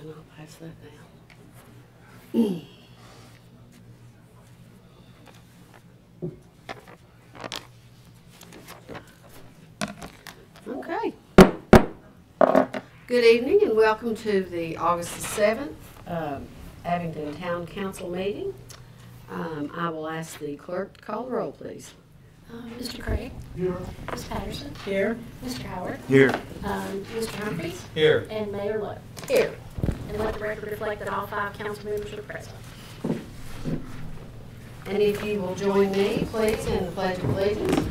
And I'll pass that down. Okay. Good evening and welcome to the August the 7th Abingdon Town Council meeting. I will ask the clerk to call the roll, please. Mr. Craig? Here. Ms. Patterson? Here. Mr. Howard? Here. Mr. Humphries? Here. And Mayor Lowe? Here. And let the record reflect that all 5 council members are present. And if you will join me, please, in the Pledge of Allegiance.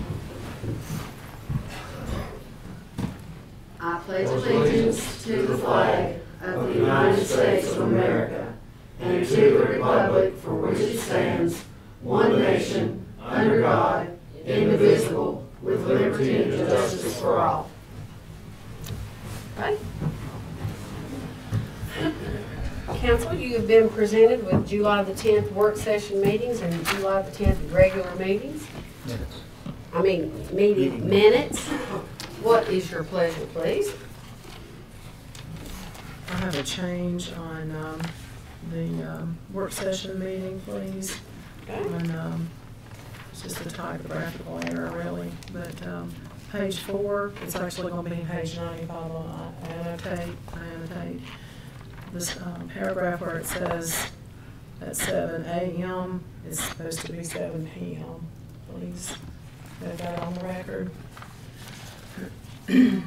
I pledge allegiance to the flag of the United States of America and to the republic for which it stands, one nation, under God, indivisible, with liberty and justice for all. Right? Council, you have been presented with July the 10th work session meetings and July the 10th regular meetings. Meeting minutes. What is your pleasure, please? I have a change on the work session meeting, please. Okay. It's just a typographical error, really. But page 4, it's actually going to be page 95 on I annotate. This paragraph where it says at 7 a.m., it's supposed to be 7 p.m. Please note that on the record. And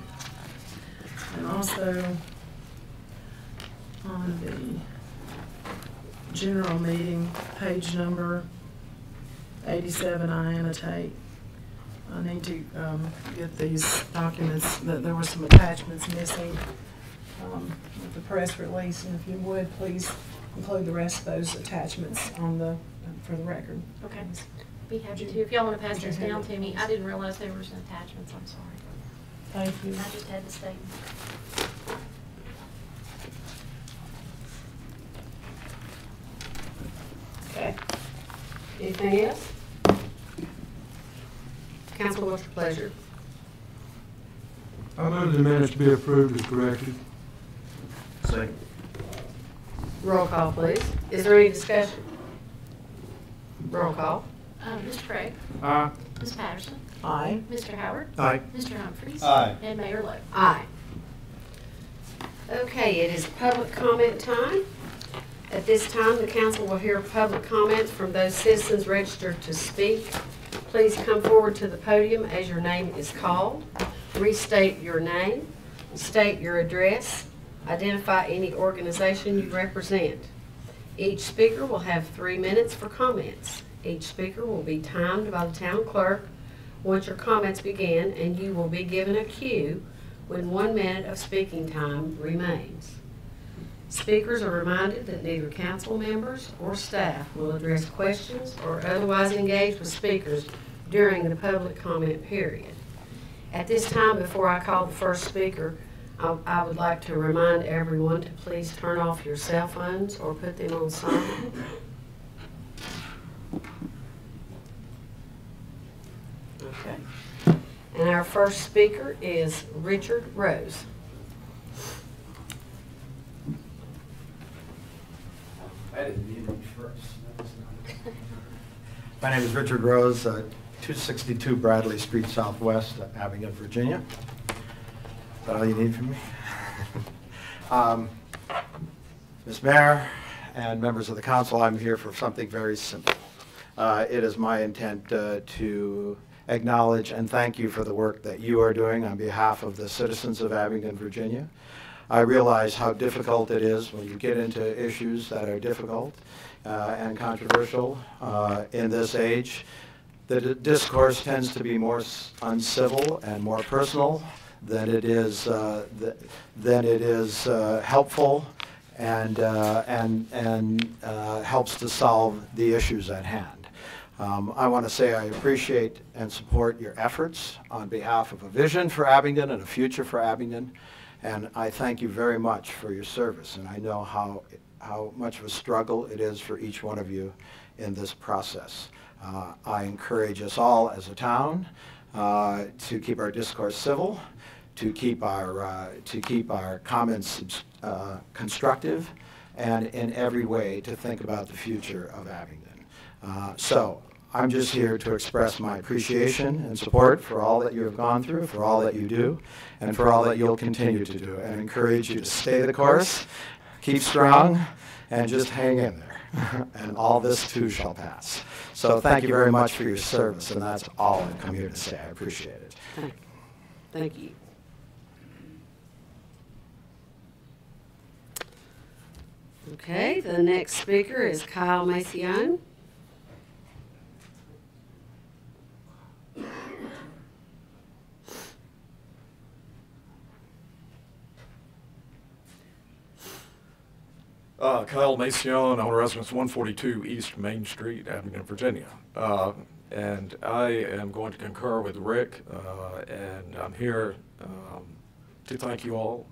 also on the general meeting, page number 87, I annotate. I need to get these documents, there were some attachments missing with the press release, and if you would, please include the rest of those attachments on for the record. Okay. Be happy to. If y'all want to pass this down to me, I didn't realize there were some attachments. I'm sorry. Thank you. I just had the statement. Okay. Anything else? Council, what's your pleasure? I move the minutes be approved as corrected. Second. Roll call, please. Is there any discussion? Roll call. Mr. Craig? Aye. Ms. Patterson? Aye. Mr. Howard? Aye. Mr. Humphries? Aye. And Mayor Lowe? Aye. Okay, it is public comment time. At this time, the council will hear public comments from those citizens registered to speak. Please come forward to the podium as your name is called. Restate your name, state your address, identify any organization you represent. Each speaker will have 3 minutes for comments. Each speaker will be timed by the town clerk once your comments begin, and you will be given a cue when 1 minute of speaking time remains. Speakers are reminded that neither council members or staff will address questions or otherwise engage with speakers during the public comment period. At this time, before I call the first speaker, I would like to remind everyone to please turn off your cell phones or put them on silent. Okay. And our first speaker is Richard Rose. I didn't need you first. My name is Richard Rose, 262 Bradley Street Southwest, Abingdon, Virginia. Is that all you need from me? Ms. Mayor and members of the council, I'm here for something very simple. It is my intent to acknowledge and thank you for the work that you are doing on behalf of the citizens of Abingdon, Virginia. I realize how difficult it is when you get into issues that are difficult and controversial in this age. The discourse tends to be more uncivil and more personal than it is helpful and helps to solve the issues at hand. I want to say I appreciate and support your efforts on behalf of a vision for Abingdon and a future for Abingdon, and I thank you very much for your service, and I know how much of a struggle it is for each one of you in this process. I encourage us all as a town to keep our discourse civil, to keep our comments constructive, and in every way to think about the future of Abingdon. So I'm just here to express my appreciation and support for all that you have gone through, for all that you do, and for all that you'll continue to do, and encourage you to stay the course, keep strong, and just hang in there. And all this too shall pass. So thank you very much for your service, and that's all I've come here to say. I appreciate it. Thank you. Okay, the next speaker is Kyle Massey. Kyle Massey, owner residence 142 East Main Street, Abingdon, Virginia. And I am going to concur with Rick, and I'm here to thank you all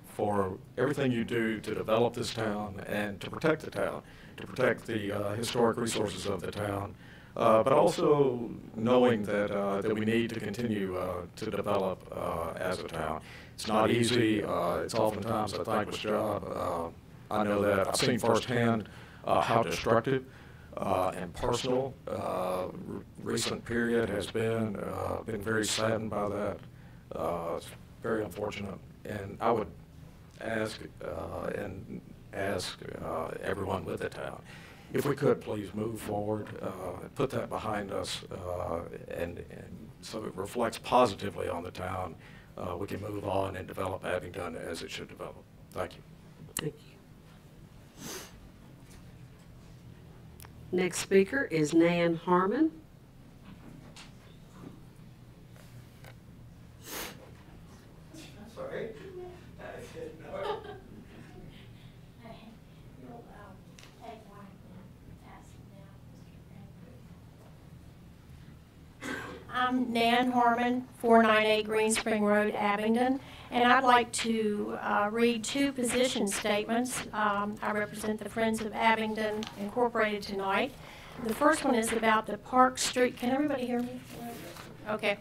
for everything you do to develop this town and to protect the town, to protect the historic resources of the town, but also knowing that we need to continue to develop as a town. It's not easy. It's oftentimes a thankless job. I know that I've seen firsthand how destructive and personal recent period has been very saddened by that. It's very unfortunate, and I would ask everyone with the town, if we could please move forward, put that behind us, and so it reflects positively on the town. We can move on and develop Abingdon as it should develop. Thank you. Thank you. Next speaker is Nan Harmon. Sorry. I'm Nan Harmon, 498 Green Spring Road, Abingdon, and I'd like to read two position statements. I represent the Friends of Abingdon Incorporated tonight. The first one is about the Park Street. Can everybody hear me? Okay.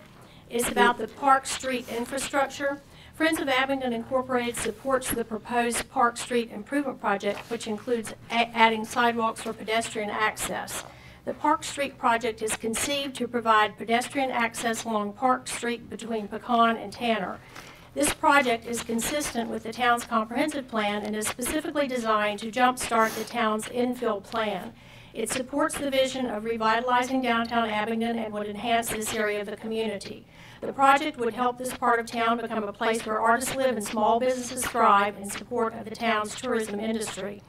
It's about the Park Street infrastructure. Friends of Abingdon Incorporated supports the proposed Park Street improvement project, which includes adding sidewalks for pedestrian access. The Park Street project is conceived to provide pedestrian access along Park Street between Pecan and Tanner. This project is consistent with the town's comprehensive plan and is specifically designed to jumpstart the town's infill plan. It supports the vision of revitalizing downtown Abingdon and would enhance this area of the community. The project would help this part of town become a place where artists live and small businesses thrive in support of the town's tourism industry.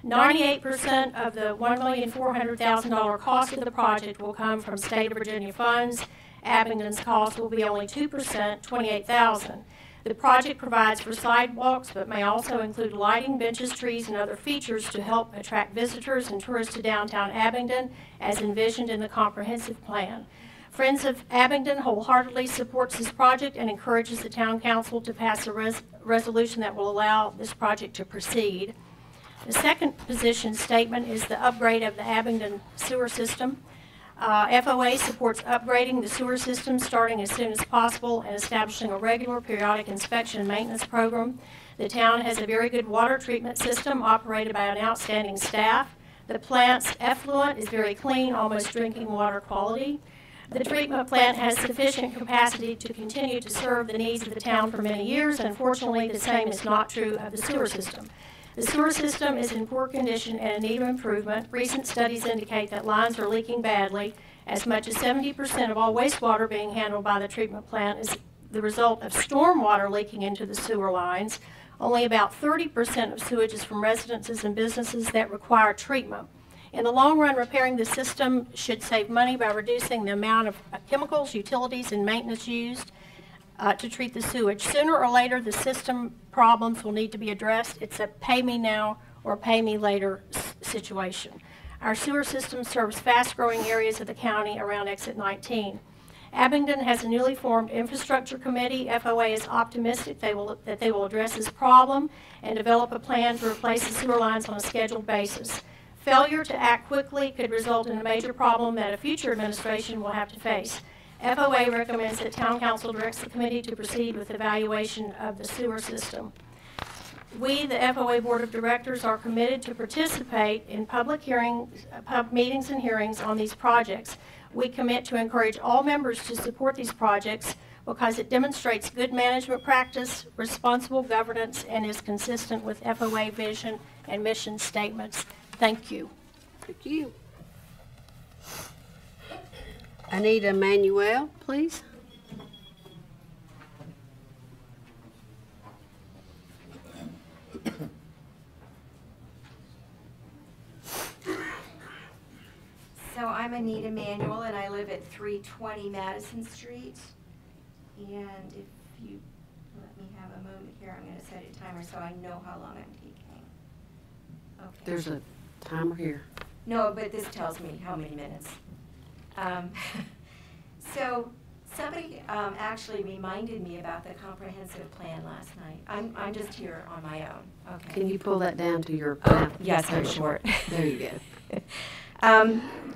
98% of the $1,400,000 cost of the project will come from state of Virginia funds. Abingdon's cost will be only 2%, $28,000. The project provides for sidewalks, but may also include lighting, benches, trees, and other features to help attract visitors and tourists to downtown Abingdon, as envisioned in the comprehensive plan. Friends of Abingdon wholeheartedly supports this project and encourages the town council to pass a resolution that will allow this project to proceed. The second position statement is the upgrade of the Abingdon sewer system. FOA supports upgrading the sewer system starting as soon as possible and establishing a regular periodic inspection and maintenance program. The town has a very good water treatment system operated by an outstanding staff. The plant's effluent is very clean, almost drinking water quality. The treatment plant has sufficient capacity to continue to serve the needs of the town for many years. Unfortunately, the same is not true of the sewer system. The sewer system is in poor condition and in need of improvement. Recent studies indicate that lines are leaking badly. As much as 70% of all wastewater being handled by the treatment plant is the result of storm water leaking into the sewer lines. Only about 30% of sewage is from residences and businesses that require treatment. In the long run, repairing the system should save money by reducing the amount of chemicals, utilities, and maintenance used to treat the sewage. Sooner or later, the system problems will need to be addressed. It's a pay me now or pay me later situation. Our sewer system serves fast-growing areas of the county around Exit 19. Abingdon has a newly formed infrastructure committee. FOA is optimistic that they will address this problem and develop a plan to replace the sewer lines on a scheduled basis. Failure to act quickly could result in a major problem that a future administration will have to face. FOA recommends that Town Council directs the committee to proceed with evaluation of the sewer system. We, the FOA Board of Directors, are committed to participate in public hearings, meetings and hearings on these projects. We commit to encourage all members to support these projects because it demonstrates good management practice, responsible governance, and is consistent with FOA vision and mission statements. Thank you. Thank you. Anita Manuel, please. So I'm Anita Manuel, and I live at 320 Madison Street. And if you let me have a moment here, I'm going to set a timer so I know how long I'm taking. Okay. There's a timer here. No, but this tells me how many minutes. So somebody actually reminded me about the comprehensive plan last night. I'm just here on my own. Okay. Can you pull that down to your Yes, I'm short. There you go.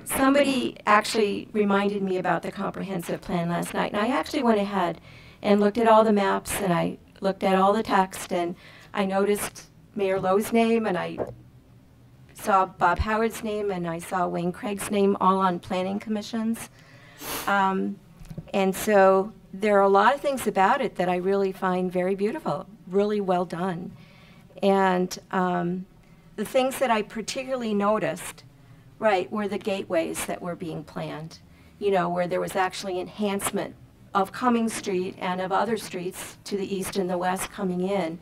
Somebody actually reminded me about the comprehensive plan last night, and I actually went ahead and looked at all the maps, and I looked at all the text, and I noticed Mayor Lowe's name, and I saw Bob Howard's name, and I saw Wayne Craig's name, all on planning commissions. And so there are a lot of things about it that I really find very beautiful, really well done. And the things that I particularly noticed, right, were the gateways that were being planned, you know, where there was actually enhancement of Cummings Street and of other streets to the east and the west coming in,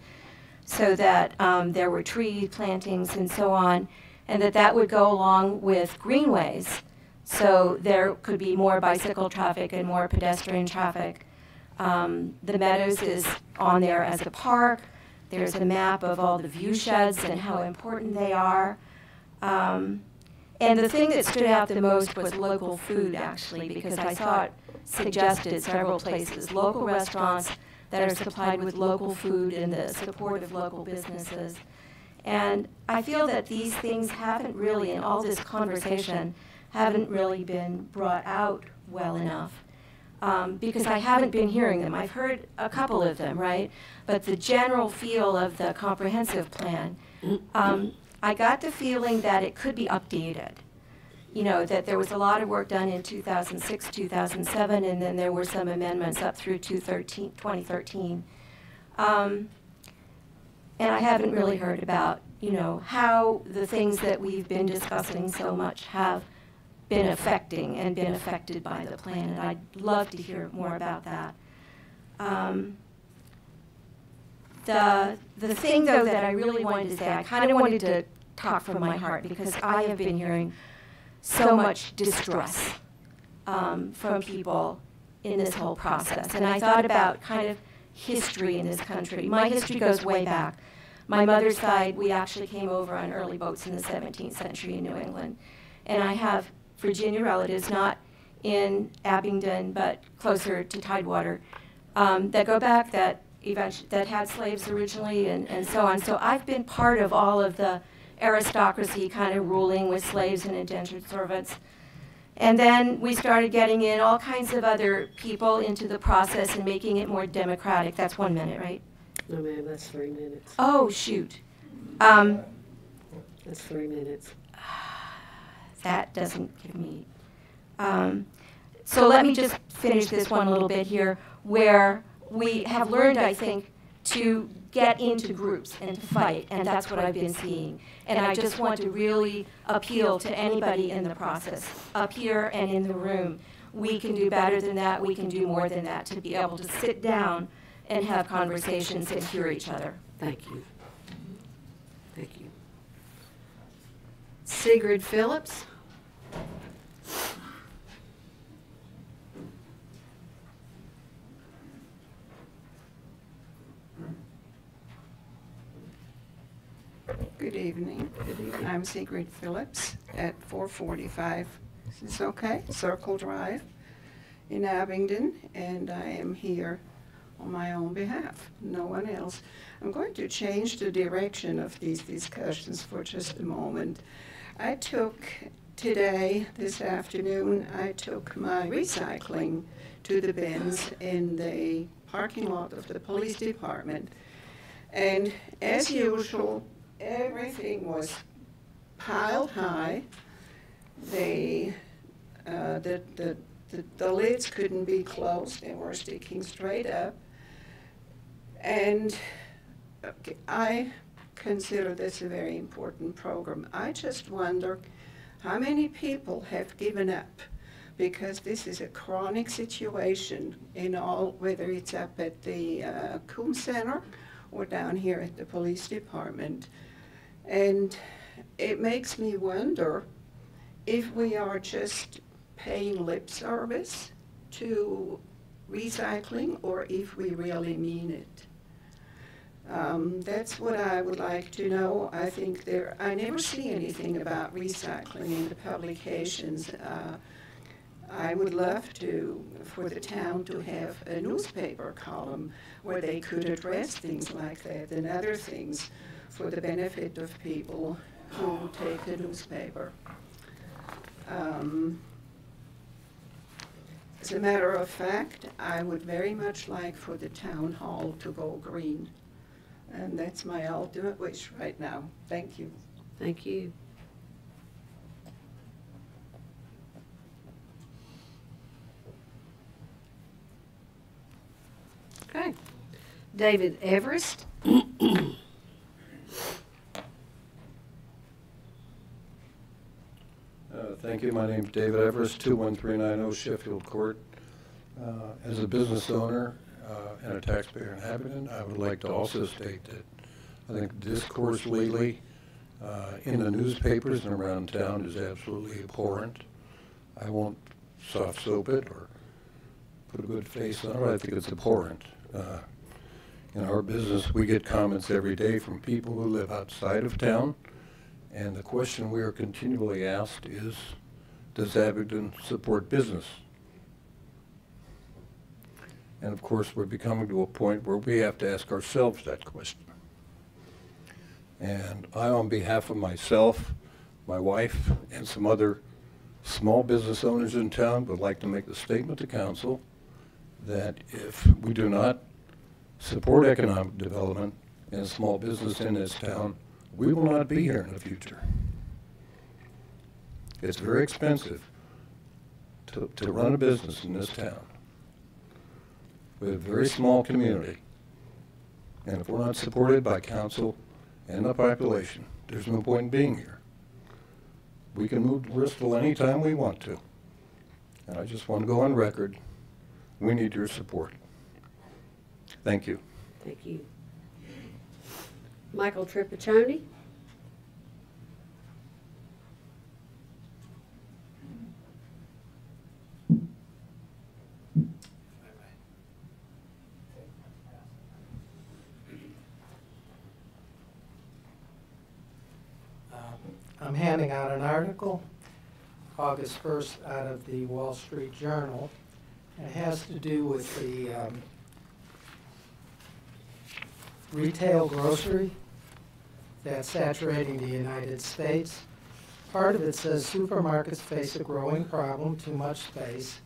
so that there were tree plantings and so on, and that would go along with greenways, so there could be more bicycle traffic and more pedestrian traffic. The Meadows is on there as a park. There's a map of all the view sheds and how important they are. And the thing that stood out the most was local food, actually, because I saw it suggested several places, local restaurants that are supplied with local food and the support of local businesses. And I feel that these things haven't really, in all this conversation, haven't really been brought out well enough. Because I haven't been hearing them. I've heard a couple of them, right? But the general feel of the comprehensive plan, I got the feeling that it could be updated. You know, that there was a lot of work done in 2006, 2007, and then there were some amendments up through 2013. And I haven't really heard about, you know, how the things that we've been discussing so much have been affecting and been affected by the plan, and I'd love to hear more about that. The thing, though, that I really wanted to say, I kind of wanted to talk from my heart, because I have been hearing so much distress from people in this whole process. And I thought about kind of history in this country. My history goes way back. My mother's side, we actually came over on early boats in the 17th century in New England. And I have Virginia relatives, not in Abingdon, but closer to Tidewater, that go back, that had slaves originally, and so on. So I've been part of all of the aristocracy kind of ruling with slaves and indentured servants. And then we started getting in all kinds of other people into the process and making it more democratic. That's 1 minute, right? No, ma'am, that's 3 minutes. Oh, shoot. That's 3 minutes. That doesn't give me... so let me just finish this one little bit here, where we have learned, I think, to get into groups and to fight, and that's what I've been seeing. And I just want to really appeal to anybody in the process, up here and in the room. We can do better than that, we can do more than that, to be able to sit down and have conversations and hear each other. Thank you. Thank you. Sigrid Phillips. Good evening. Good evening. I'm Sigrid Phillips at 445, is this okay? Circle Drive in Abingdon, and I am here on my own behalf, no one else. I'm going to change the direction of these discussions for just a moment. I took today, this afternoon, I took my recycling to the bins in the parking lot of the police department. And as usual, everything was piled high. The lids couldn't be closed. They were sticking straight up. And I consider this a very important program. I just wonder how many people have given up, because this is a chronic situation in all, whether it's up at the Coombs Center or down here at the police department. And it makes me wonder if we are just paying lip service to recycling or if we really mean it. That's what I would like to know. I think I never see anything about recycling in the publications. I would love for the town to have a newspaper column where they could address things like that and other things for the benefit of people who take the newspaper. As a matter of fact, I would very much like for the town hall to go green. And that's my ultimate wish right now. Thank you. Thank you. Okay. David Everest. Thank you. My name is David Everest, 21390 Sheffield Court. As a business owner and a taxpayer in Abingdon, I would like to also state that I think discourse lately in the newspapers and around town is absolutely abhorrent. I won't soft soap it or put a good face on it. I think it's abhorrent. In our business, we get comments every day from people who live outside of town, and the question we are continually asked is, does Abingdon support business? And of course, we're becoming to a point where we have to ask ourselves that question. And I, on behalf of myself, my wife, and some other small business owners in town, would like to make the statement to council that if we do not support economic development and small business in this town, we will not be here in the future. It's very expensive to run a business in this town with a very small community. And if we're not supported by council and the population, there's no point in being here. We can move to Bristol anytime we want to. And I just want to go on record, we need your support. Thank you. Thank you. Michael Tripiccioni. I'm handing out an article, August 1st, out of the Wall Street Journal. It has to do with the retail grocery that's saturating the United States. Part of it says supermarkets face a growing problem, too much space.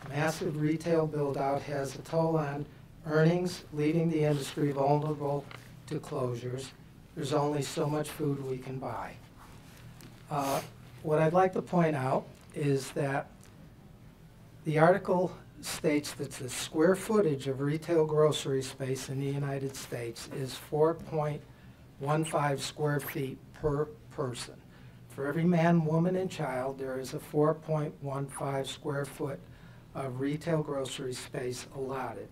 Massive retail build-out has a toll on earnings, leaving the industry vulnerable to closures. There's only so much food we can buy. What I'd like to point out is that the article states that the square footage of retail grocery space in the United States is 4.15 square feet per person. For every man, woman, and child, there is a 4.15 square foot of retail grocery space allotted.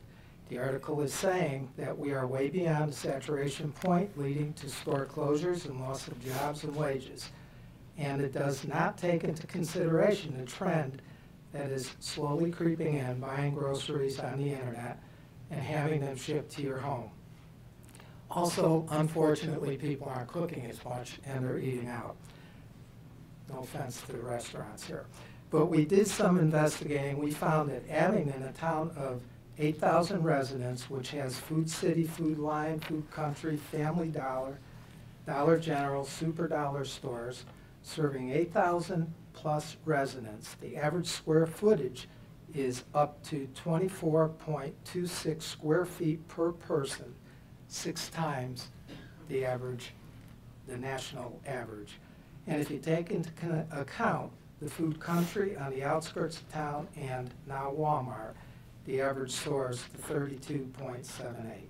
The article is saying that we are way beyond the saturation point, leading to store closures and loss of jobs and wages. And it does not take into consideration the trend that is slowly creeping in, buying groceries on the internet and having them shipped to your home. Also, unfortunately, people aren't cooking as much and they're eating out. No offense to the restaurants here. But we did some investigating. We found that Abingdon, a town of 8,000 residents, which has Food City, Food Lion, Food Country, Family Dollar, Dollar General, Super Dollar stores, serving 8,000 plus residents, the average square footage is up to 24.26 square feet per person, 6 times the average, the national average. And if you take into account the Food Country on the outskirts of town and now Walmart, the average soars to 32.78.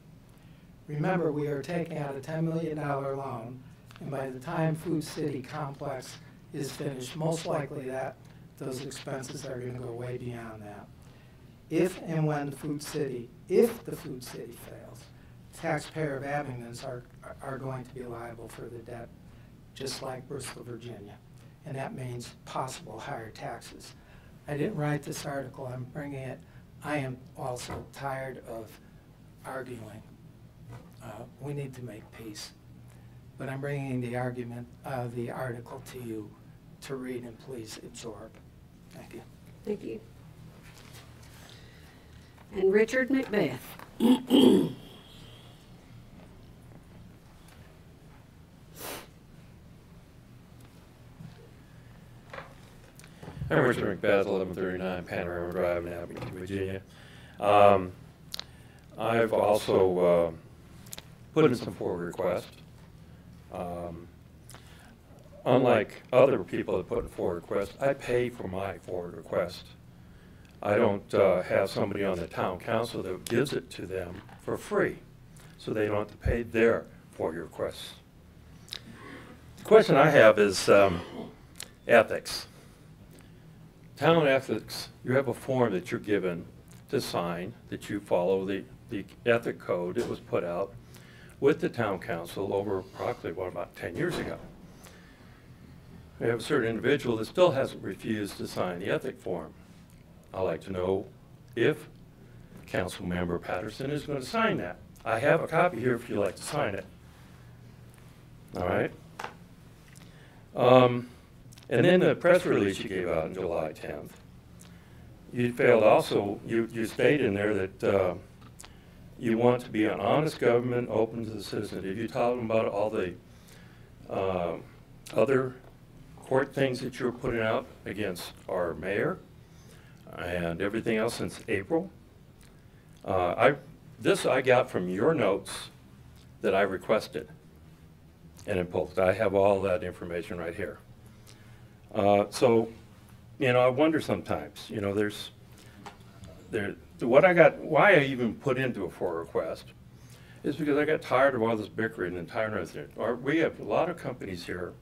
Remember, we are taking out a $10 million loan, and by the time Food City complex is finished, most likely that those expenses are going to go way beyond that. If and when the Food City, if the Food City fails, taxpayer of Abingdon's are going to be liable for the debt, just like Bristol, Virginia. And that means possible higher taxes. I didn't write this article, I'm bringing it. I am also tired of arguing. We need to make peace. But I'm bringing the argument, the article to you to read and please absorb. Thank you. Thank you. And Richard Macbeth. I'm Richard Macbeth, 1139 Panorama Drive in Abington, Virginia. I've also put in some forward requests. Unlike other people that put in forward requests, I pay for my forward request. I don't have somebody on the town council that gives it to them for free, so they don't have to pay their forward requests. The question I have is ethics. Town ethics, you have a form that you're given to sign, that you follow the ethic code that was put out with the town council over approximately, about 10 years ago. We have a certain individual that still hasn't refused to sign the ethic form. I'd like to know if Council Member Patterson is going to sign that. I have a copy here if you'd like to sign it. All right? And then the press release you gave out on July 10th, you failed also, you state in there that you want to be an honest government open to the citizen. Did you tell them about all the other court things that you're putting out against our mayor and everything else since April? This I got from your notes that I requested and imposed. I have all that information right here. So, you know, I wonder sometimes, you know, why I even put into a FOIA request is because I got tired of all this bickering and tired of it. We have a lot of companies here,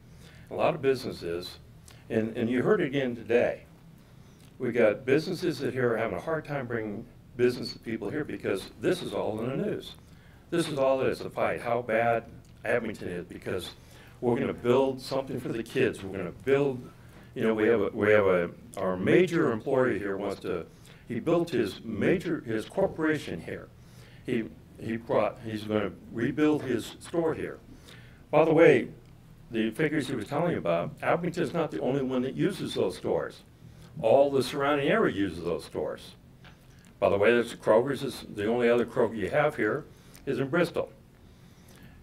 a lot of businesses, and you heard it again today. We got businesses that here are having a hard time bringing business people here because this is all in the news. This is all it is, the fight, how bad Abington is, because we're going to build something for the kids. We're going to build, you know, our major employer here wants to, he built his corporation here. He's going to rebuild his store here. By the way, the figures he was telling you about, Abington's not the only one that uses those stores. All the surrounding area uses those stores. By the way, there's Kroger's, the only other Kroger you have here is in Bristol.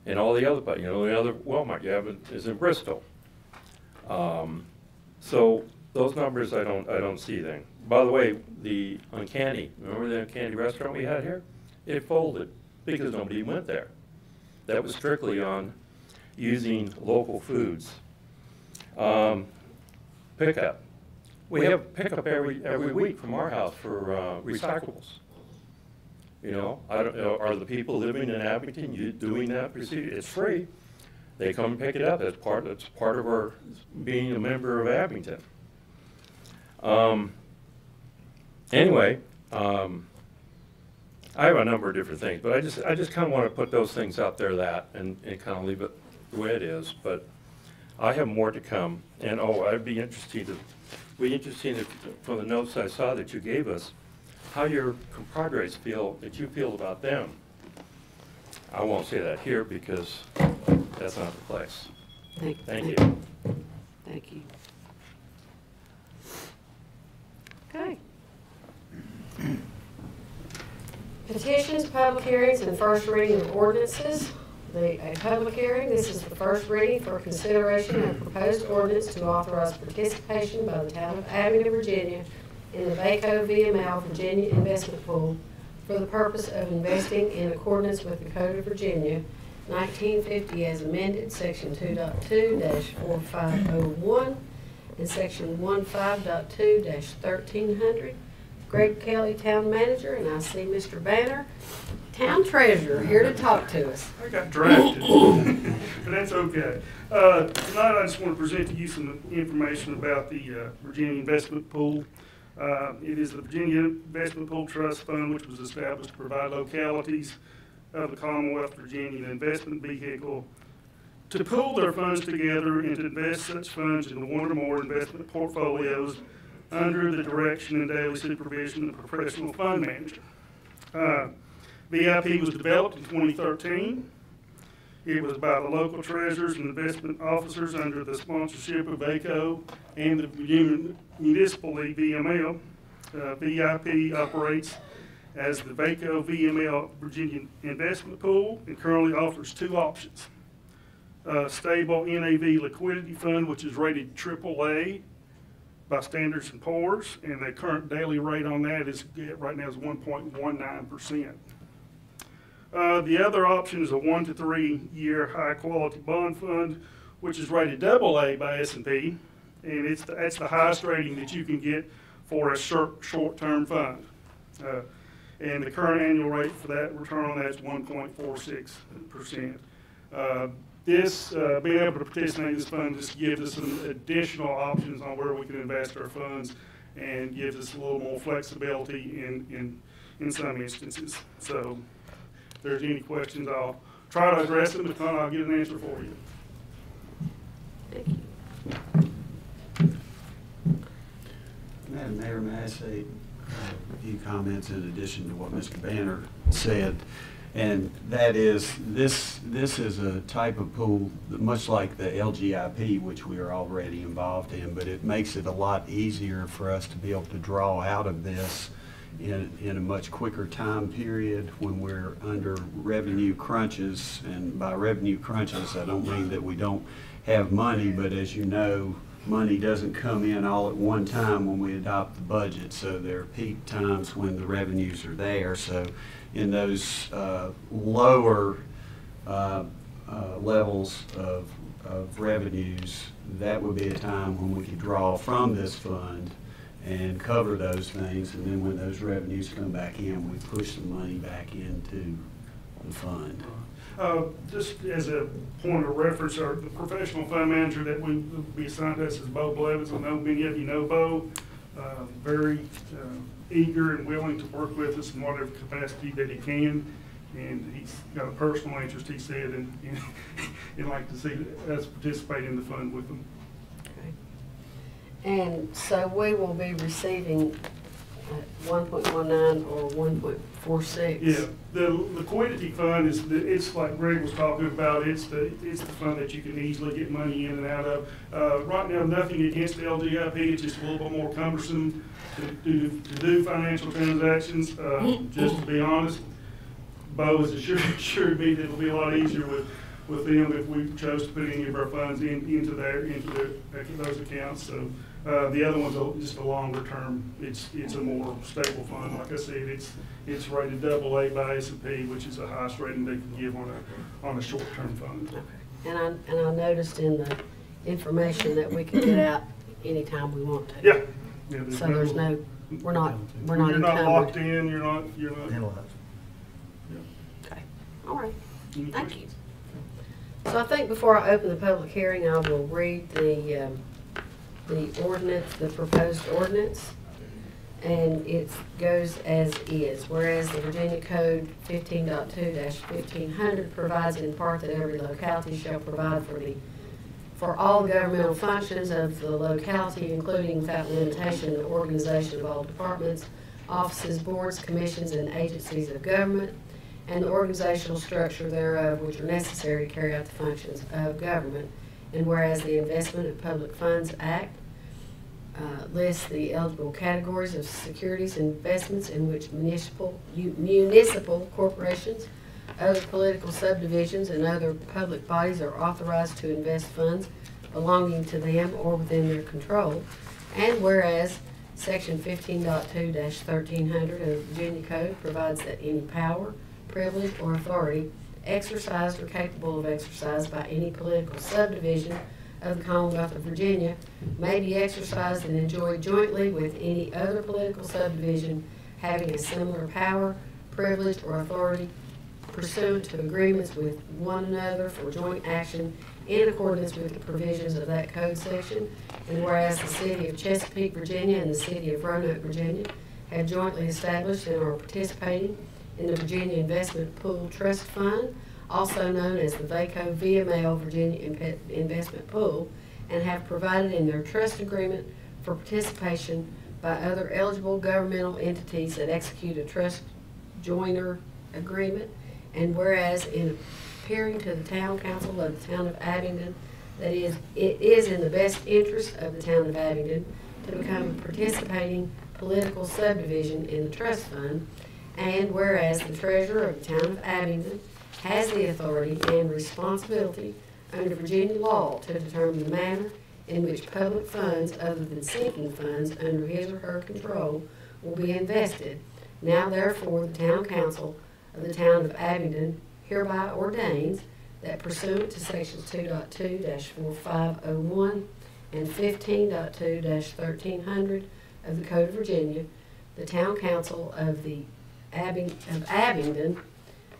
And all the other, but you know, the other Walmart you have is in Bristol. So those numbers I don't see then. By the way, the Uncanny, remember the Uncanny restaurant we had here? It folded because nobody went there. That was strictly on using local foods. Pickup. We have pickup every week from our house for recyclables. You know, I don't know, are the people living in Abington doing that procedure? It's free. They come and pick it up. It's part of our being a member of Abington. Anyway, I have a number of different things, but I just kind of want to put those things out there and kind of leave it the way it is. But I have more to come, and I'd be interested if, from the notes I saw that you gave us, how your compadres feel about them. I won't say that here because that's not the place. Thank you. Thank you. Okay. Petitions, public hearings, and first reading of ordinances. A public hearing, this is the first reading for consideration of proposed ordinance to authorize participation by the town of Abingdon, Virginia in the VACO VML Virginia Investment Pool for the purpose of investing in accordance with the Code of Virginia 1950 as amended, Section 2.2-4501 and Section 15.2-1300. Greg Kelly, Town Manager, and I see Mr. Banner, Town Treasurer, here to talk to us. I got drafted, but that's okay. Tonight I just want to present to you some information about the Virginia Investment Pool. It is the Virginia Investment Pool Trust Fund, which was established to provide localities of the Commonwealth of Virginia an investment vehicle to pool their funds together and to invest such funds in one or more investment portfolios under the direction and daily supervision of a professional fund manager. VIP was developed in 2013. It was by the local treasurers and investment officers under the sponsorship of VACO and the Virginia Municipal League VML. VIP operates as the VACO VML Virginia Investment Pool and currently offers two options. Stable NAV Liquidity Fund, which is rated AAA by Standards & Poor's, and the current daily rate on that is right now is 1.19%. The other option is a 1 to 3 year high quality bond fund, which is rated AA by S&P, and that's the highest rating that you can get for a short-term fund. And the current annual rate for that return on that is 1.46%. Being able to participate in this fund just gives us some additional options on where we can invest our funds and gives us a little more flexibility in some instances. So if there's any questions, I'll try to address them. If not, I'll get an answer for you. Thank you. Madam Mayor, may I say a few comments in addition to what Mr. Banner said? And that is, this is a type of pool, much like the LGIP, which we are already involved in, but it makes it a lot easier for us to be able to draw out of this in a much quicker time period when we're under revenue crunches. And by revenue crunches, I don't mean that we don't have money, but as you know, money doesn't come in all at one time when we adopt the budget. So there are peak times when the revenues are there. So in those lower levels of revenues, that would be a time when we could draw from this fund and cover those things, and then when those revenues come back in, we push the money back into the fund. Just as a point of reference, the professional fund manager that will be assigned to us is Bo Blevins. I know many of you know Bo. Very eager and willing to work with us in whatever capacity that he can, and he's got a personal interest, he said, and like to see us participate in the fund with them. Okay. And so we will be receiving 1.19 or 1.46. Yeah, the liquidity fund it's like Greg was talking about. It's the fund that you can easily get money in and out of. Right now, nothing against the LGIP. It's just a little bit more cumbersome to do financial transactions. Just to be honest, Bo has assured me that it'll be a lot easier with them if we chose to put any of our funds into those accounts. So. The other one's just a longer term. It's a more stable fund. Like I said, it's rated AA by S&P, which is the highest rating they can give on a short term fund. Okay. And I noticed in the information that we can get out anytime we want to. Yeah. So there's no, we're not You're not locked in. You're not. Penalized. Yeah. Okay. All right. Thank you. So I think before I open the public hearing, I will read the ordinance, the proposed ordinance. and it goes as is. Whereas the Virginia Code 15.2-1500 provides in part that every locality shall provide for all governmental functions of the locality, including without limitation the organization of all departments, offices, boards, commissions, and agencies of government, and the organizational structure thereof which are necessary to carry out the functions of government. And whereas the Investment of Public Funds Act lists the eligible categories of securities and investments in which municipal corporations, other political subdivisions, and other public bodies are authorized to invest funds belonging to them or within their control. And whereas Section 15.2-1300 of the Virginia Code provides that any power, privilege, or authority exercised or capable of exercise by any political subdivision of the Commonwealth of Virginia may be exercised and enjoyed jointly with any other political subdivision having a similar power, privilege, or authority pursuant to agreements with one another for joint action in accordance with the provisions of that code section. And whereas the City of Chesapeake, Virginia, and the City of Roanoke, Virginia have jointly established and are participating in the Virginia Investment Pool Trust Fund, also known as the VACO VML Virginia Investment Pool, and have provided in their trust agreement for participation by other eligible governmental entities that execute a trust joiner agreement. And whereas in appearing to the Town Council of the Town of Abingdon, that it is in the best interest of the Town of Abingdon to become a participating political subdivision in the trust fund. And whereas the Treasurer of the Town of Abingdon has the authority and responsibility under Virginia law to determine the manner in which public funds other than sinking funds under his or her control will be invested. Now therefore the Town Council of the Town of Abingdon hereby ordains that pursuant to sections 2.2-4501 and 15.2-1300 of the Code of Virginia, the Town Council of Abingdon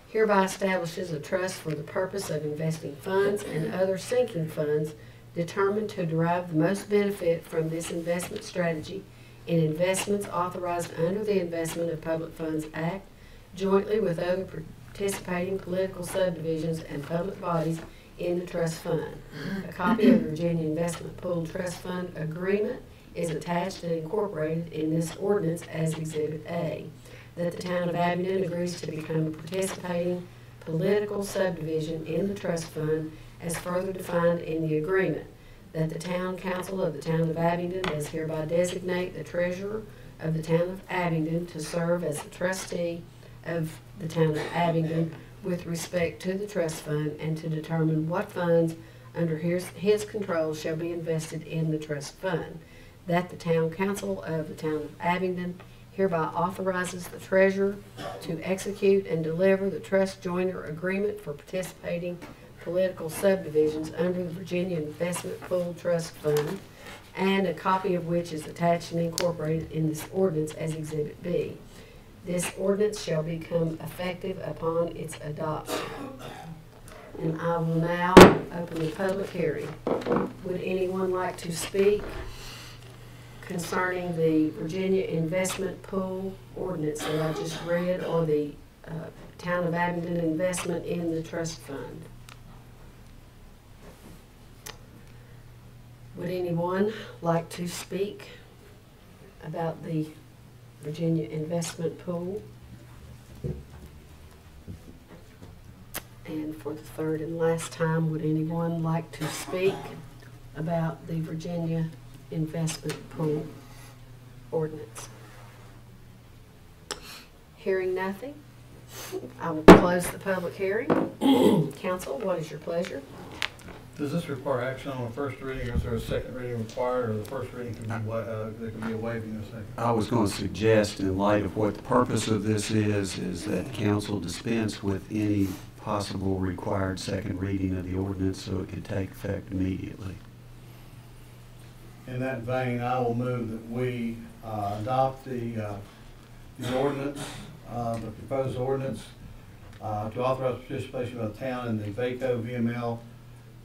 hereby establishes a trust for the purpose of investing funds and other sinking funds determined to derive the most benefit from this investment strategy in investments authorized under the Investment of Public Funds Act, jointly with other participating political subdivisions and public bodies in the trust fund. A copy of the Virginia Investment Pool Trust Fund Agreement is attached and incorporated in this ordinance as Exhibit A. That the Town of Abingdon agrees to become a participating political subdivision in the trust fund as further defined in the agreement. That the Town Council of the Town of Abingdon does hereby designate the Treasurer of the Town of Abingdon to serve as the trustee of the Town of Abingdon with respect to the trust fund and to determine what funds under his control shall be invested in the trust fund. That the Town Council of the Town of Abingdon hereby authorizes the Treasurer to execute and deliver the trust joiner agreement for participating political subdivisions under the Virginia Investment Pool Trust Fund, and a copy of which is attached and incorporated in this ordinance as Exhibit B. This ordinance shall become effective upon its adoption. And I will now open the public hearing. Would anyone like to speak concerning the Virginia Investment Pool Ordinance that I just read, or the Town of Abingdon investment in the trust fund? Would anyone like to speak about the Virginia Investment Pool? And for the third and last time, would anyone like to speak about the Virginia Investment Pool Ordinance? Hearing nothing, I will close the public hearing. Council, what is your pleasure? Does this require action on a first reading, or is there a second reading required, or the first reading can be, there can be a waiving in a second? I was going to suggest, in light of what the purpose of this is that council dispense with any possible required second reading of the ordinance so it could take effect immediately. In that vein, I will move that we adopt the ordinance, the proposed ordinance to authorize participation of the town in the VACO VML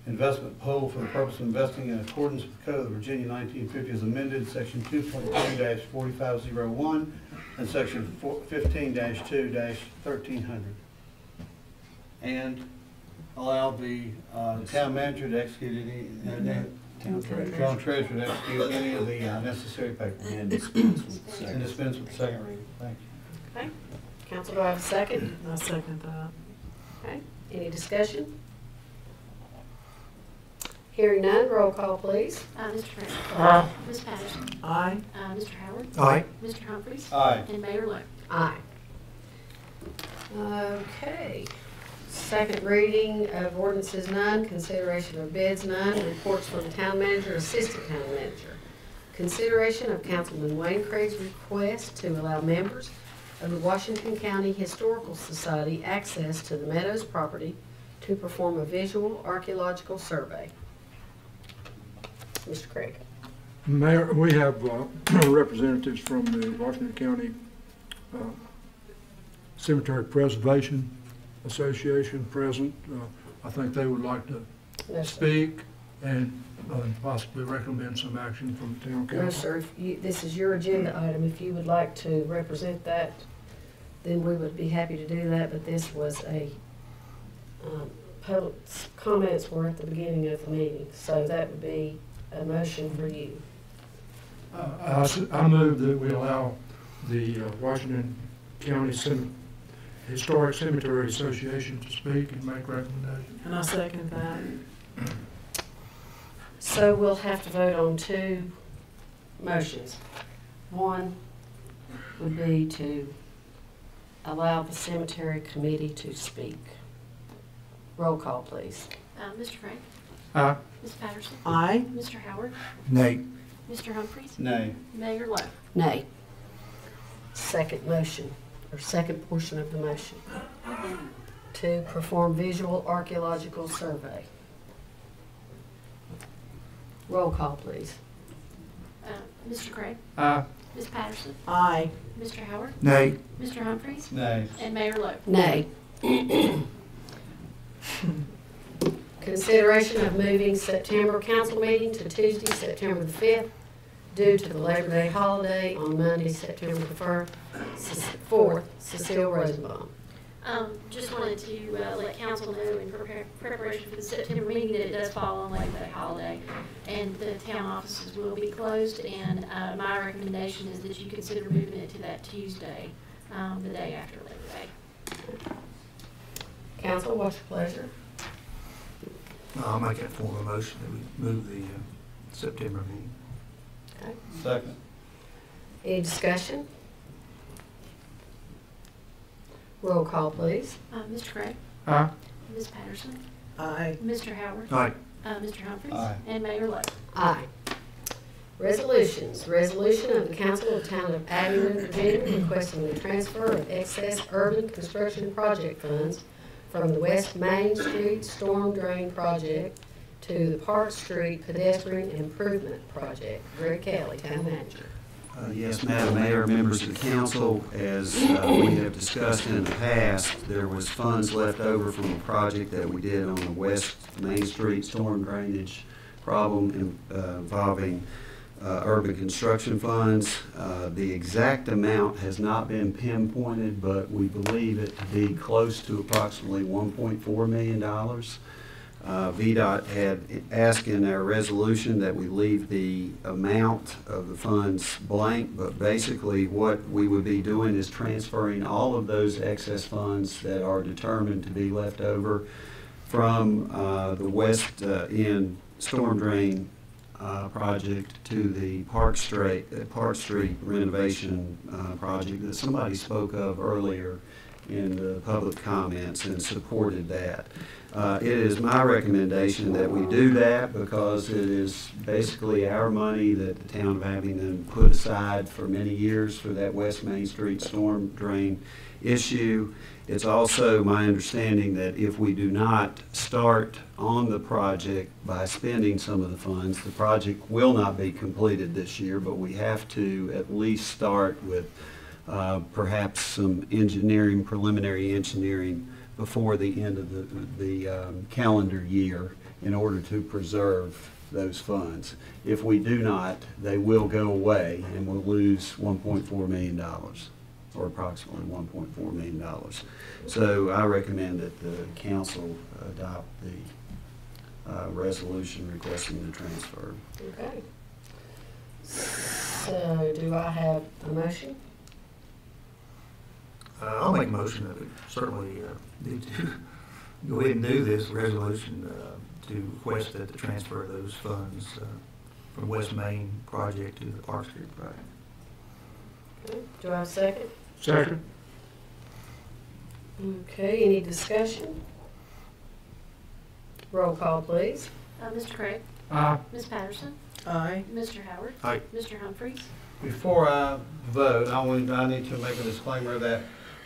investment pool for the purpose of investing in accordance with the Code of Virginia 1950 as amended, Section 2.2-4501 and Section 15-2-1300. And allow the town manager to execute any, town treasurer to execute any of the necessary paperwork. And dispense with the And second. dispense with the second reading. Thank you. Okay. Council, do I have a second? I second that. Okay. Any discussion? Hearing none, roll call, please. Mr. Frank. Aye. Ms. Patterson. Aye. Mr. Howard. Aye. Mr. Humphries. Aye. And Mayor Lo. Aye. Okay. Second reading of ordinances none, consideration of bids none, reports from town manager, assistant town manager. Consideration of Councilman Wayne Craig's request to allow members of the Washington County Historical Society access to the Meadows property to perform a visual archaeological survey. Mr. Craig. Mayor, we have representatives from the Washington County Cemetery Preservation Association present. I think they would like to speak and possibly recommend some action from the town council. No, sir. This is your agenda item. If you would like to represent that, then we would be happy to do that. But this was a public comments were at the beginning of the meeting, so that would be a motion for you. I move that we allow the Washington County Historic Cemetery Association to speak and make recommendations. And I second that. So we'll have to vote on two motions. One would be to allow the cemetery committee to speak. Roll call, please. Mr. Frank. Aye. Ms. Patterson. Aye. Mr. Howard. Nay. Mr. Humphries. Nay. Mayor Lo. Nay. Second motion, or second portion of the motion. To perform visual archaeological survey. Roll call, please. Mr. Craig. Aye. Ms. Patterson. Aye. Mr. Howard. Nay. Mr. Humphries. Nay. And Mayor Lo. Nay. Consideration of moving September council meeting to Tuesday, September the 5th, due to the Labor Day holiday on Monday, September the 4th, Cecile Rosenbaum. Just wanted to let council know in preparation for the September meeting that it does fall on Labor Day holiday, and the town offices will be closed, and my recommendation is that you consider moving it to that Tuesday, the day after Labor Day. Council, what's your pleasure? I'll make that form of motion that we move the September meeting. Okay. Second. Any discussion? Roll call, please. Mr. Craig. Aye. Ms. Patterson. Aye. Mr. Howard. Aye. Mr. Humphries. Aye. And Mayor Lo. Aye. Resolutions. Resolution of the Council of Town of Abingdon, Virginia, requesting the transfer of excess urban construction project funds from the West Main Street Storm Drain Project to the Park Street Pedestrian Improvement Project. Greg Kelly, Town Manager. Yes, Madam Mayor, members of the council, as we have discussed in the past, there was funds left over from a project that we did on the West Main Street storm drainage problem involving urban construction funds. The exact amount has not been pinpointed, but we believe it to be close to approximately $1.4 million. VDOT had asked in our resolution that we leave the amount of the funds blank, but basically what we would be doing is transferring all of those excess funds that are determined to be left over from the West End storm drain project to the Park Street renovation project that somebody spoke of earlier in the public comments and supported that. It is my recommendation that we do that because it is basically our money that the town of Abingdon put aside for many years for that West Main Street storm drain issue. It's also my understanding that if we do not start on the project by spending some of the funds, the project will not be completed this year, but we have to at least start with perhaps some preliminary engineering before the end of the calendar year in order to preserve those funds. If we do not, they will go away and we'll lose $1.4 million, or approximately $1.4 million. So I recommend that the council adopt the resolution requesting the transfer. Okay. So do I have a motion? I'll make a motion that we certainly need to go ahead and do this resolution to request that the transfer of those funds from West Main project to the Park Street project. Okay. Do I have a second? Second. Okay, any discussion? Roll call, please. Mr. Craig? Aye. Ms. Patterson? Aye. Mr. Howard? Aye. Mr. Humphries? Before I vote, I need to make a disclaimer that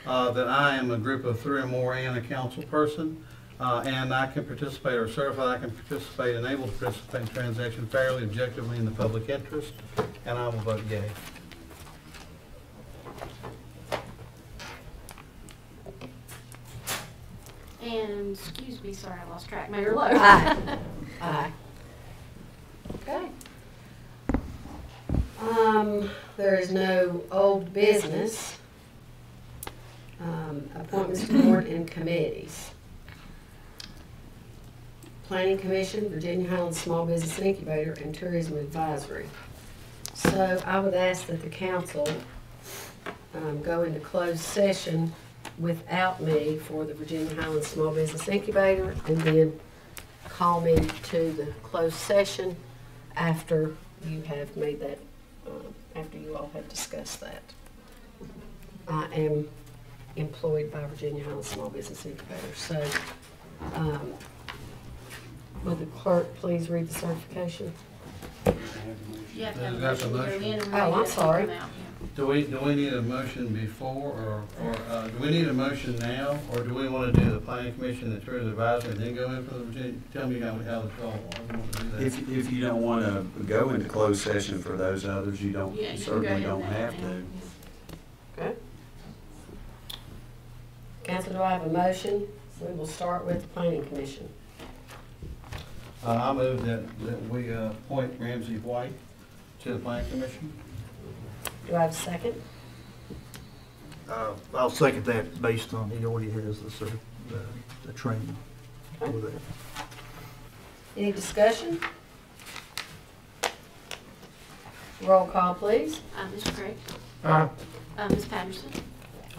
I am a group of 3 or more and a council person, and I can participate or certify I can participate and able to participate in transaction fairly, objectively in the public interest, and I will vote yea. And, excuse me, sorry, I lost track. Mayor Lowe? Aye. Aye. Okay. There is no old business. Appointments to board and committees. Planning Commission, Virginia Highlands Small Business Incubator, and Tourism Advisory. So I would ask that the council go into closed session without me for the Virginia Highlands Small Business Incubator, and then call me to the closed session after you have made that, after you all have discussed that. I am employed by Virginia Highlands Small Business Incubator. So would the clerk please read the certification? You have to have a motion to go in and Oh, I'm sorry. come out. Do we need a motion before, or do we need a motion now, or do we want to do the planning commission, the tourism advisory, and then go in for the Virginia? Tell me how the call. If you don't want to go into closed session for those others, you don't, Yeah, you can certainly go ahead don't and have now. to. Okay. Council, do I have a motion? We will start with the planning commission. I move that we appoint Ramsey White to the planning commission. Do I have a second? I'll second that based on he already has the training for that. Any discussion? Roll call, please. Mr. Craig? Aye. Ms. Patterson?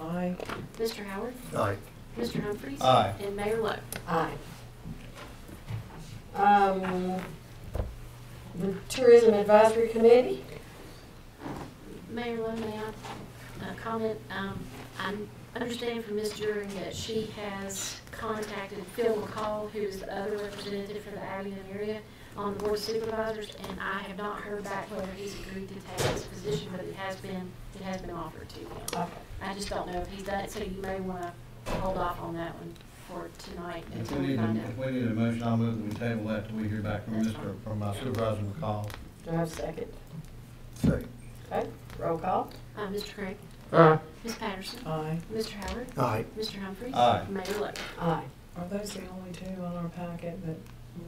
Aye. Mr. Howard? Aye. Mr. Humphries? Aye. And Mayor Lowe? Aye. The Tourism Advisory Committee? Mayor Lowe, may I comment? I'm understanding from Ms. During that she has contacted Phil McCall, who is the other representative for the Abingdon area on the Board of Supervisors, and I have not heard back whether he's agreed to take this position, but it has been offered to him. Okay. I just don't know if he's done it, so you may want to hold off on that one for tonight If until we we need find out. a motion, I'll move that we table that till we hear back from Supervisor McCall. Do I have a second? Second. Okay, roll call. Mr. Craig? Aye. Ms. Patterson? Aye. Mr. Howard? Aye. Mr. Humphries? Aye. Mayor Lowe? Aye. Are those the only two on our packet that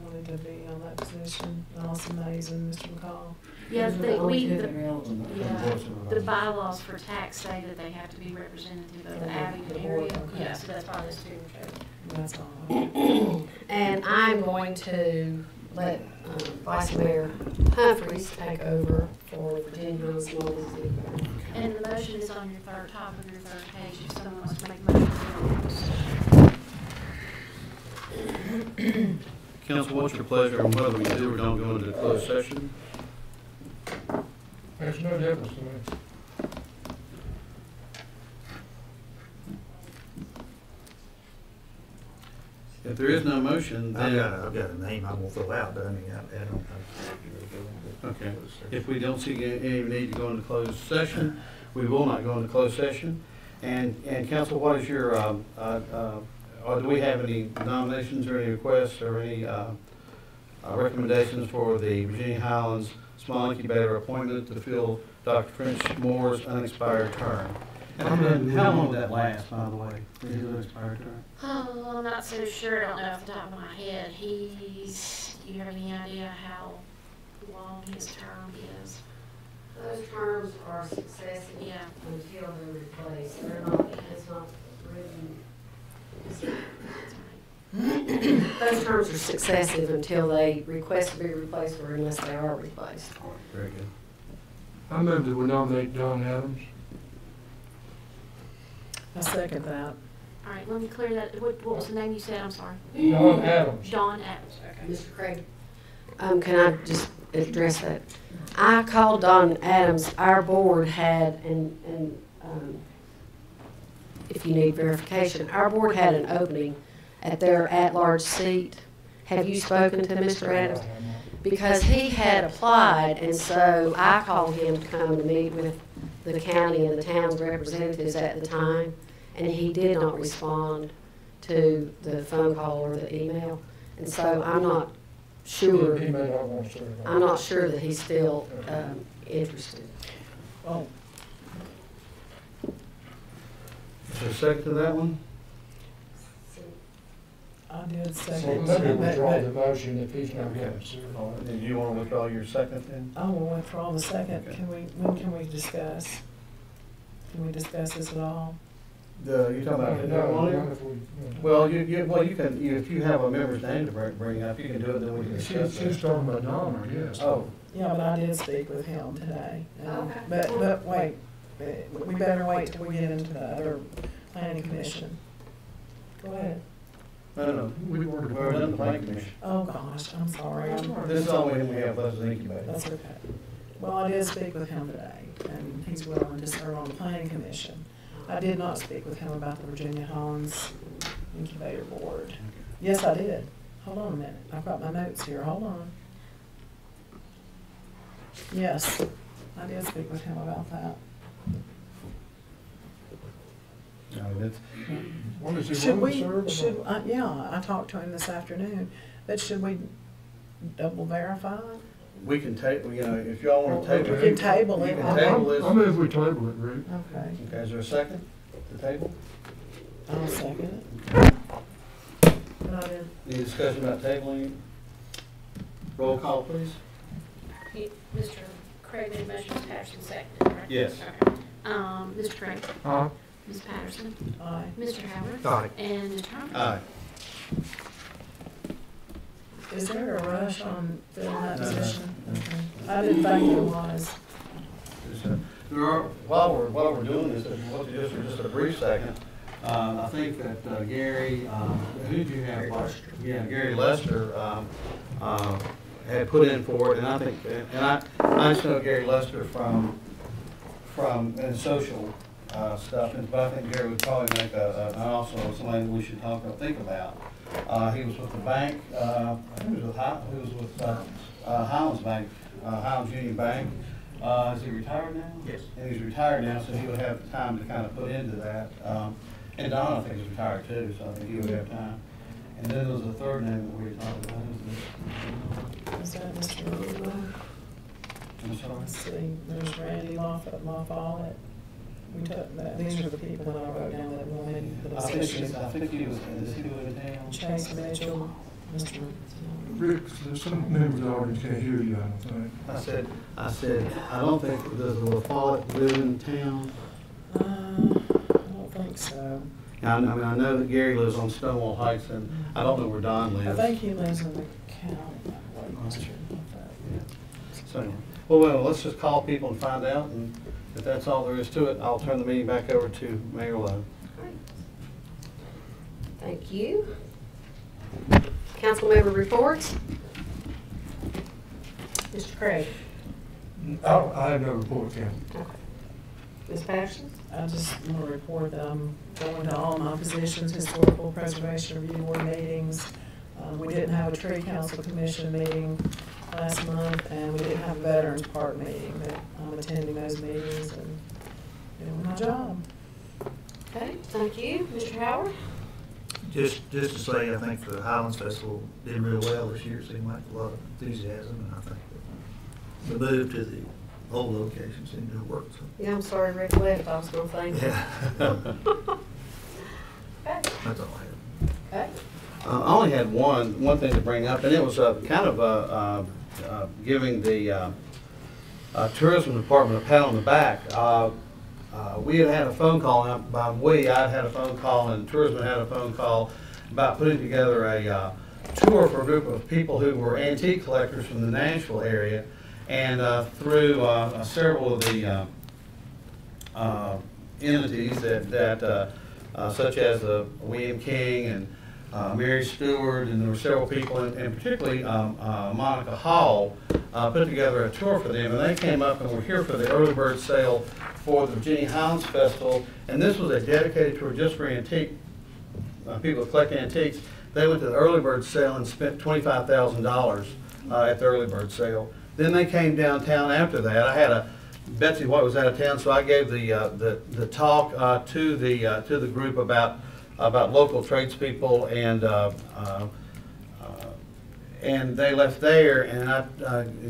wanted to be on that position? Allison Mays and Mr. McCall? Yes, Those are the only two the that are eligible. the bylaws for tax say that they have to be representative of the Abingdon area. Okay. Yeah, so that's why those two are chosen. That's all. And I'm going to let Vice Mayor Humphries take over for Virginia Highlands Small Business Incubator. And the motion is on your top of your third page, if someone wants to make a motion. Council, what's your pleasure on whether we do or don't go into closed session? Makes no difference to me. If there is no motion, then. I've got a name I won't throw out, but I mean, I don't. Okay. If we don't see any need to go into closed session, we will not go into closed session. And council, what is your, or do we have any nominations or any requests or any recommendations for the Virginia Highlands Small Incubator appointment to fill Dr. French Moore's unexpired term? How long did that last, by the way? Did he lose power term? Oh, I'm not so sure. I don't know off the top of my head. Do you have any idea how long his term is? Those terms are successive Yeah. until they're replaced. They're not, it's not written. Those terms are successive until they request to be replaced or unless they are replaced. Very good. I move that we nominate Don Adams. I second that. All right, let me clear that. What was the name you said? I'm sorry. Don Adams. Don Adams. Okay. Mr. Craig, can I just address that? I called Don Adams. Our board had, and if you need verification, our board had an opening at their at-large seat. Have you spoken to Mr. Adams? Because he had applied, and so I called him to come to meet with the county and the town's representatives at the time, and he did not respond to the phone call or the email. And so I'm not sure. He may not want to serve. I'm not sure that he's still interested. Oh, Is there a second to that one? I did So second. let me withdraw the motion if he's not going to serve. All right, then you want to withdraw your second then? I will withdraw the second. Okay. When can we discuss? Can we discuss this at all? You talking about? No, if we. Well, you can, if you have a member's name to bring up, you can do it, then we can discuss She's it. talking about Don, I guess. Oh, Yeah, but I did speak with him today. Okay. But wait, we better wait till we get into the other planning commission. Go ahead. no, we're done the planning commission. Oh, gosh, I'm sorry. This is all we have left is incubator. That's okay. Well, I did speak with him today, and he's willing to serve on the planning commission. I did not speak with him about the Virginia Hollins Incubator Board. Yes, I did. Hold on a minute. I've got my notes here. Hold on. Yes, I did speak with him about that. No, that's, What is he Should willing to we, serve? yeah, I talked to him this afternoon, but should we double verify? we can table, if y'all want to table We it. can table You it. can table this. I move we table it, Rick. Okay, Okay, is there a second to table? I'll second it. But I did. Any discussion about tabling? Roll call, please. Mr. Craig made a motion, Ms. Patterson seconded, right? Yes. Okay. Mr. Craig, Aye. Ms. Patterson, Aye. Mr. Howard. Aye. And Mr. Herman. Aye. Is there a rush on filling that No, no. position? Okay. I didn't think there was. While we're doing this, just for just a brief second, I think that Gary, who did you have? Yeah, Gary Lester had put in for it, and I think, and I just know Gary Lester from social stuff, but I think Gary would probably make also somebody we should think about. He was with the bank, he was with Highlands Bank, Highlands Union Bank. Is he retired now? Yes. And he's retired now, so he would have time to kind of put into that. And Don, I think, is retired too, so I think he would have time. And then there was a third name that we were talking about. Is that Mr. I'm sorry? Let's see, there's Randy LaFollette. We took that, these are the people that I wrote down that wanted the I position. think he was, does he live in town? Chase Mitchell, Mr. Rick, some members of the audience can't hear you, I don't think. I said, I don't think, does LaFollette live in town? I don't think so. I mean, I know that Gary lives on Stonewall Heights, and I don't know where Don lives. I think he lives in the county. Wait, Mr. So, anyway, well, let's just call people and find out, and if that's all there is to it, I'll turn the meeting back over to Mayor Lowe. Thank you. Council member reports. Mr. Craig. I have no report, Ken. Okay. Ms. Patterson. I just want to report that I'm going to all my positions, historical preservation review board meetings. We didn't have a tree council commission meeting last month, and we didn't have a veterans park meeting, but I'm attending those meetings and doing my job. Okay, thank you. Mr. Howard? Just to say, I think the Highlands Festival did real well this year. It seemed like a lot of enthusiasm, and I think the move to the old location seemed to work. So. Yeah, I'm sorry Rick left. I was going to thank him. Yeah. Okay. That's all I had. Okay. I only had one thing to bring up, and it was kind of giving the tourism department a pat on the back. We had a phone call, and by we, I had a phone call, and tourism had a phone call about putting together a tour for a group of people who were antique collectors from the Nashville area, and through several of the entities that such as William King and Mary Stewart, and there were several people, and particularly Monica Hall, put together a tour for them, and they came up and were here for the early bird sale for the Virginia Highlands Festival, and this was a dedicated tour just for antique people who collect antiques. They went to the early bird sale and spent $25,000 at the early bird sale. Then they came downtown after that. I had Betsy White was out of town, so I gave the talk to the group about local tradespeople, and they left there, and I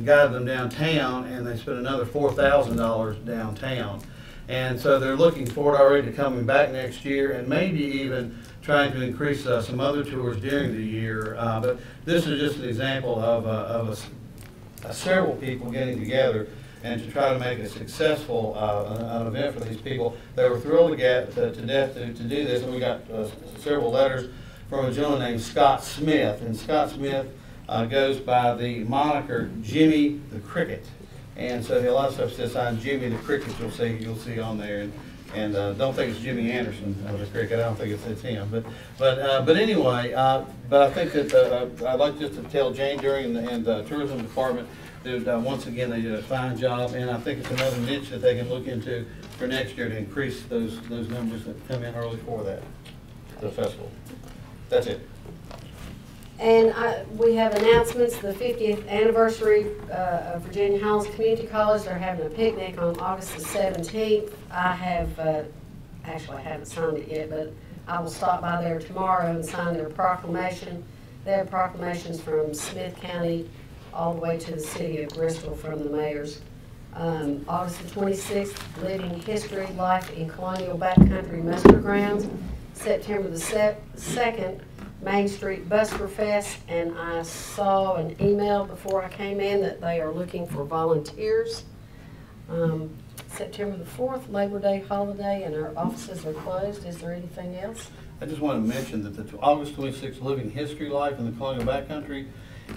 guided them downtown, and they spent another $4,000 downtown. And so they're looking forward already to coming back next year, and maybe even trying to increase some other tours during the year. But this is just an example of several people getting together and to try to make a successful an event for these people. They were thrilled to death to do this, and we got several letters from a gentleman named Scott Smith, and Scott Smith goes by the moniker Jimmy the Cricket, and so a lot of stuff says I'm Jimmy the Cricket. You'll see on there, and don't think it's Jimmy Anderson the Cricket. I don't think it's him, but anyway, but I think that I'd like just to tell Jane During and the tourism department that once again they did a fine job, and I think it's another niche that they can look into for next year to increase those numbers that come in early for the festival. That's it. And we have announcements. The 50th anniversary of Virginia Highlands Community College. They're having a picnic on August the 17th. I have, actually I haven't signed it yet, but I will stop by there tomorrow and sign their proclamation. They have proclamations from Smith County all the way to the city of Bristol from the mayors. August the 26th, Living History, Life in Colonial Backcountry Muster Grounds. September the 2nd, Main Street Buster Fest, and I saw an email before I came in that they are looking for volunteers. September the 4th, Labor Day holiday, and our offices are closed. Is there anything else? I just want to mention that the August 26th Living History Life in the Colonial Backcountry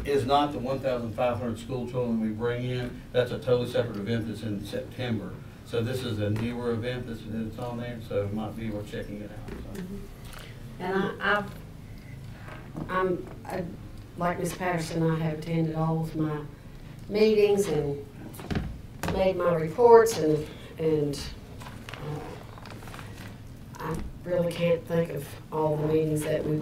is not the 1,500 school children we bring in. That's a totally separate event that's in September. So this is a newer event that's on there, so it might be worth checking it out. So. And I like Ms. Patterson, I have attended all of my meetings and made my reports, and I really can't think of all the meetings that we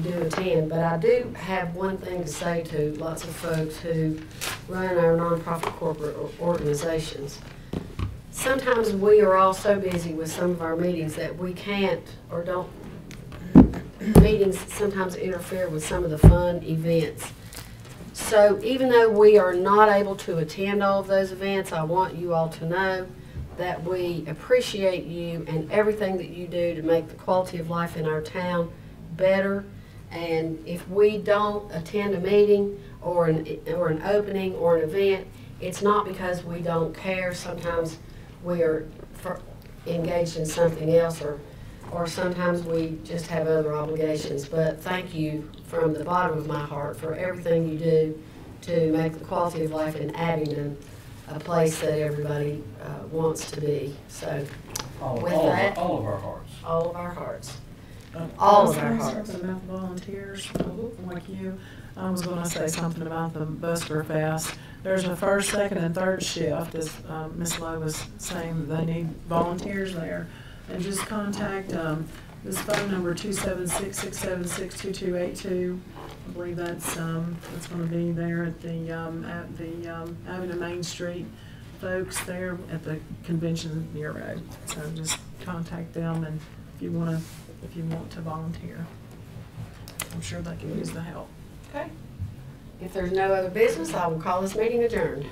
do attend, but I do have one thing to say to lots of folks who run our nonprofit corporate organizations. Sometimes we are all so busy with some of our meetings that we can't or don't. Meetings sometimes interfere with some of the fun events. So even though we are not able to attend all of those events, I want you all to know that we appreciate you and everything that you do to make the quality of life in our town better. And if we don't attend a meeting or an opening or an event, it's not because we don't care. Sometimes we are engaged in something else, or sometimes we just have other obligations. But thank you from the bottom of my heart for everything you do to make the quality of life in Abingdon a place that everybody wants to be. So all of our hearts. All of our hearts. All of our hearts. About volunteers like you. I was going to say something about the Buster Fest. There's a first, second, and third shift, as Ms. Lowe was saying, they need volunteers there. And just contact this phone number, 276-676-2282. I believe that's going to be there at the Abingdon Main Street folks there at the Convention Bureau. So just contact them, and if you want to volunteer, I'm sure they can use the help. Okay. If there's no other business, I will call this meeting adjourned.